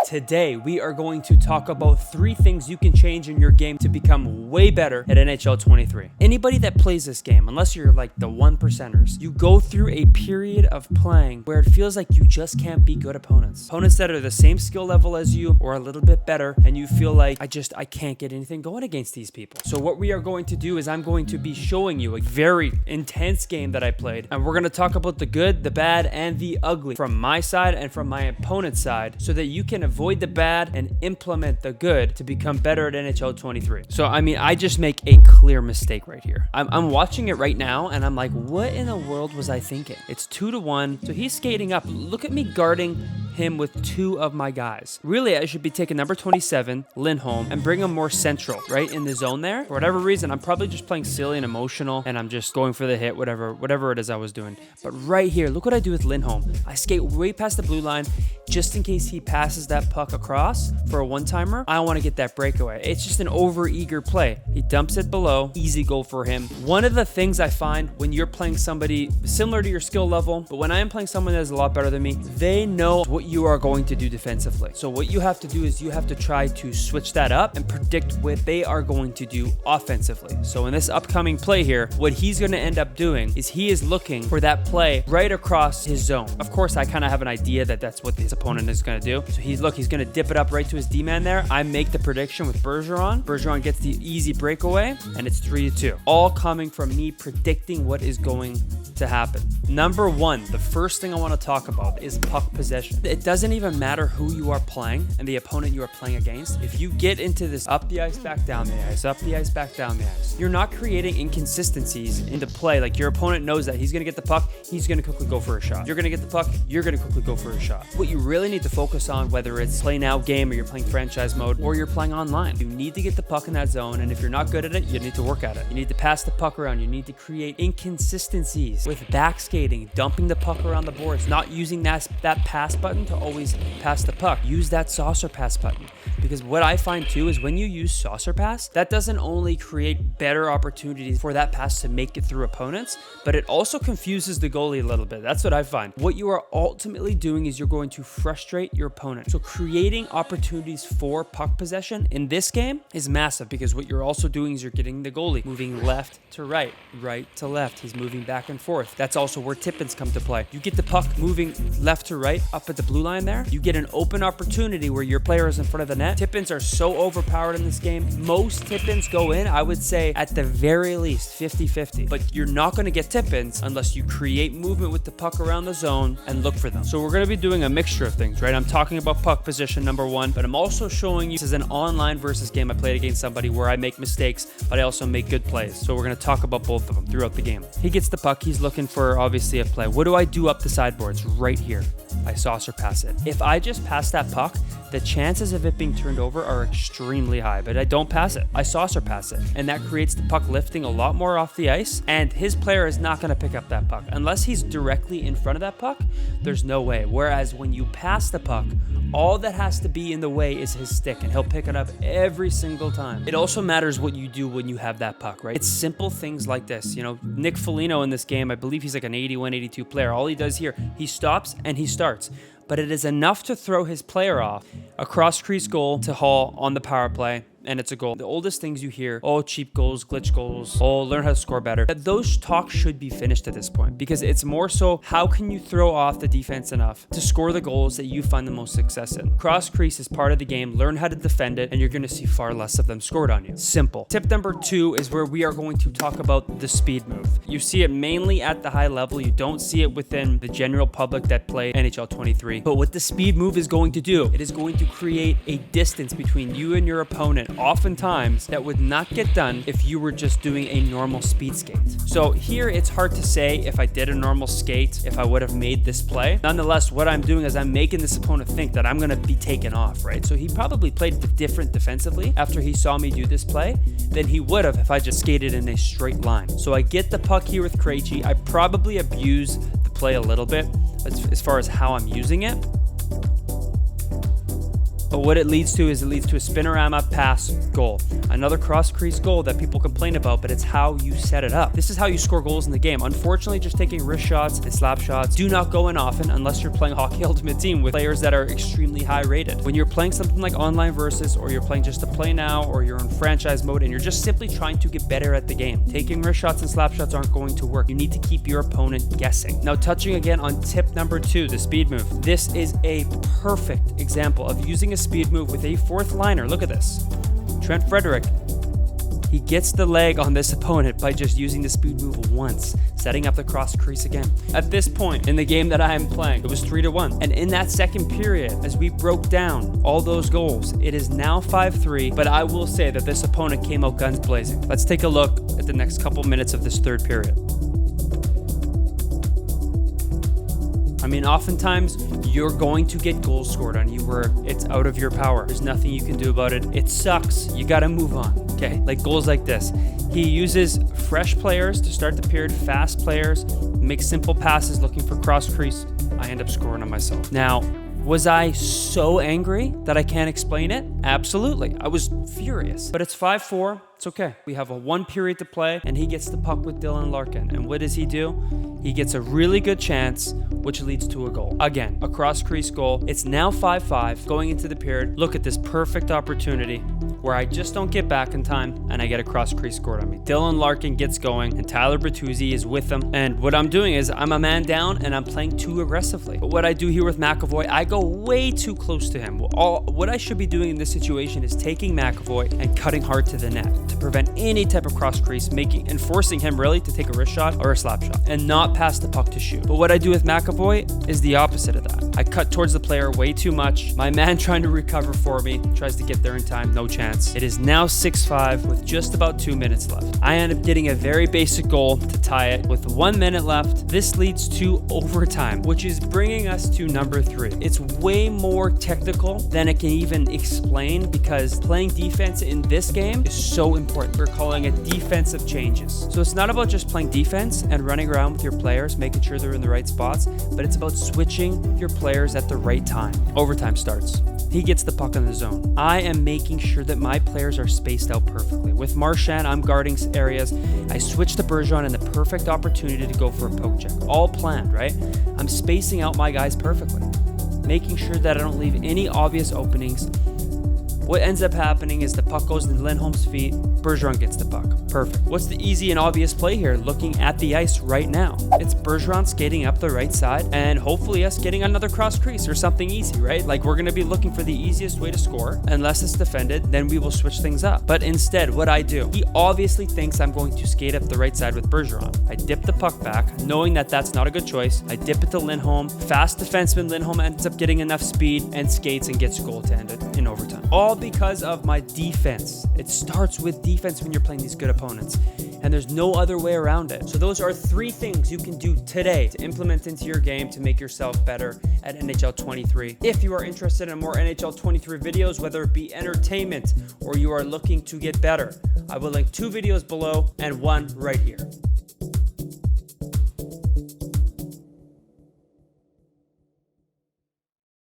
Today, we are going to talk about 3 things you can change in your game to become way better at NHL 23. Anybody that plays this game, unless you're like the 1%ers, you go through a period of playing where it feels like you just can't beat good opponents. Opponents that are the same skill level as you or a little bit better, and you feel like, I can't get anything going against these people. So what we are going to do is I'm going to be showing you a very intense game that I played, and we're going to talk about the good, the bad, and the ugly from my side and from my opponent's side so that you can avoid the bad and implement the good to become better at NHL 23. So, I just make a clear mistake right here. I'm watching it right now, and I'm like, what in the world was I thinking? It's 2-1, so he's skating up. Look at me guarding him with 2 of my guys. Really, I should be taking number 27, Lindholm, and bring him more central, right, in the zone there. For whatever reason, I'm probably just playing silly and emotional, and I'm just going for the hit, whatever it is I was doing. But right here, look what I do with Lindholm. I skate way past the blue line, just in case he passes that puck across for a one-timer. I want to get that breakaway. It's just an over-eager play. He dumps it below. Easy goal for him. One of the things I find when you're playing somebody similar to your skill level, but when I am playing someone that is a lot better than me, they know what you are going to do defensively. So what you have to do is you have to try to switch that up and predict what they are going to do offensively. So in this upcoming play here, what he's going to end up doing is he is looking for that play right across his zone. Of course, I kind of have an idea that that's what his opponent is going to do. So he's going to dip it up right to his D-man there. I make the prediction with Bergeron. Bergeron gets the easy breakaway, and it's 3-2. All coming from me predicting what is going to happen. Number 1, the first thing I want to talk about is puck possession. It doesn't even matter who you are playing and the opponent you are playing against. If you get into this up the ice, back down the ice, up the ice, back down the ice, you're not creating inconsistencies into play. Like your opponent knows that he's going to get the puck, he's going to quickly go for a shot. You're going to get the puck, you're going to quickly go for a shot. What you really need to focus on, whether it's play now game or you're playing franchise mode or you're playing online, you need to get the puck in that zone, and if you're not good at it, you need to work at it. You need to pass the puck around. You need to create inconsistencies with back skating, dumping the puck around the boards, not using that pass button to always pass the puck. Use that saucer pass button. Because what I find too is when you use saucer pass, that doesn't only create better opportunities for that pass to make it through opponents, but it also confuses the goalie a little bit. That's what I find. What you are ultimately doing is you're going to frustrate your opponent. So creating opportunities for puck possession in this game is massive, because what you're also doing is you're getting the goalie moving left to right, right to left. He's moving back and forth. That's also where tip-ins come to play. You get the puck moving left to right up at the blue line there. You get an open opportunity where your player is in front of the net. Tip-ins are so overpowered in this game. Most tip-ins go in, I would say, at the very least 50-50. But you're not going to get tip-ins unless you create movement with the puck around the zone and look for them. So we're going to be doing a mixture of things, right? I'm talking about puck position, number 1, but I'm also showing you this is an online versus game I played against somebody where I make mistakes, but I also make good plays. So we're going to talk about both of them throughout the game. He gets the puck. He's looking for, obviously, a play. What do I do up the sideboards? Right here. I saucer pass it. If I just pass that puck, the chances of it being turned over are extremely high, but I don't pass it. I saucer pass it, and that creates the puck lifting a lot more off the ice, and his player is not going to pick up that puck. Unless he's directly in front of that puck, there's no way. Whereas when you pass the puck, all that has to be in the way is his stick, and he'll pick it up every single time. It also matters what you do when you have that puck, right? It's simple things like this. Nick Foligno in this game, I believe he's like an 81, 82 player. All he does here, he stops and he starts. But it is enough to throw his player off. A cross-crease goal to Hall on the power play, and it's a goal. The oldest things you hear, cheap goals, glitch goals, learn how to score better. Those talks should be finished at this point, because it's more so how can you throw off the defense enough to score the goals that you find the most success in. Cross crease is part of the game. Learn how to defend it, and you're going to see far less of them scored on you. Simple. Tip number 2 is where we are going to talk about the speed move. You see it mainly at the high level. You don't see it within the general public that play NHL 23. But what the speed move is going to do, it is going to create a distance between you and your opponent, oftentimes that would not get done if you were just doing a normal speed skate. So here it's hard to say if I did a normal skate, if I would have made this play. Nonetheless, what I'm doing is I'm making this opponent think that I'm going to be taken off, right? So he probably played different defensively after he saw me do this play than he would have if I just skated in a straight line. So I get the puck here with Krejci. I probably abuse the play a little bit as far as how I'm using it. But what it leads to is it leads to a spinorama pass goal. Another cross crease goal that people complain about, but it's how you set it up. This is how you score goals in the game. Unfortunately, just taking wrist shots and slap shots do not go in often unless you're playing Hockey Ultimate Team with players that are extremely high rated. When you're playing something like Online Versus, or you're playing just to play now, or you're in franchise mode and you're just simply trying to get better at the game, taking wrist shots and slap shots aren't going to work. You need to keep your opponent guessing. Now, touching again on tip number 2, the speed move. This is a perfect example of using a speed move with a fourth liner. Look at this. Trent Frederick. He gets the leg on this opponent by just using the speed move once, setting up the cross crease again. At this point in the game that I am playing, it was 3-1. And in that second period, as we broke down all those goals, it is now 5-3, but I will say that this opponent came out guns blazing. Let's take a look at the next couple minutes of this third period. I mean, oftentimes you're going to get goals scored on you where it's out of your power. There's nothing you can do about it. It sucks. You got to move on, okay? Like goals like this. He uses fresh players to start the period, fast players, makes simple passes looking for cross crease. I end up scoring on myself. Now, was I so angry that I can't explain it? Absolutely. I was furious. But it's 5-4. It's okay. We have a 1 period to play, and he gets the puck with Dylan Larkin. And what does he do? He gets a really good chance, which leads to a goal. Again, a cross crease goal. It's now 5-5 going into the period. Look at this perfect opportunity where I just don't get back in time and I get a cross crease scored on me. Dylan Larkin gets going and Tyler Bertuzzi is with him. And what I'm doing is I'm a man down and I'm playing too aggressively. But what I do here with McAvoy, I go way too close to him. What I should be doing in this situation is taking McAvoy and cutting hard to the net to prevent any type of cross crease, and forcing him really to take a wrist shot or a slap shot and not pass the puck to shoot. But what I do with McAvoy is the opposite of that. I cut towards the player way too much. My man trying to recover for me, tries to get there in time, no chance. It is now 6-5 with just about 2 minutes left. I end up getting a very basic goal to tie it with 1 minute left. This leads to overtime, which is bringing us to number 3. It's way more technical than it can even explain because playing defense in this game is so important. We're calling it defensive changes. So it's not about just playing defense and running around with your players, making sure they're in the right spots, but it's about switching your players at the right time. Overtime starts. He gets the puck in the zone. I am making sure that my players are spaced out perfectly. With Marchand, I'm guarding areas. I switch to Bergeron in the perfect opportunity to go for a poke check. All planned, right? I'm spacing out my guys perfectly, making sure that I don't leave any obvious openings. What ends up happening is the puck goes into Lindholm's feet. Bergeron gets the puck. Perfect. What's the easy and obvious play here? Looking at the ice right now. It's Bergeron skating up the right side and hopefully us getting another cross crease or something easy, right? Like we're going to be looking for the easiest way to score. Unless it's defended, then we will switch things up. But instead, what I do, he obviously thinks I'm going to skate up the right side with Bergeron. I dip the puck back, knowing that that's not a good choice. I dip it to Lindholm. Fast defenseman Lindholm ends up getting enough speed and skates and gets goaltended in overtime. All because of my defense. It starts with defense when you're playing these good opponents, and there's no other way around it. So those are 3 things you can do today to implement into your game to make yourself better at NHL 23. If you are interested in more NHL 23 videos, whether it be entertainment or you are looking to get better, I will link 2 videos below and 1 right here.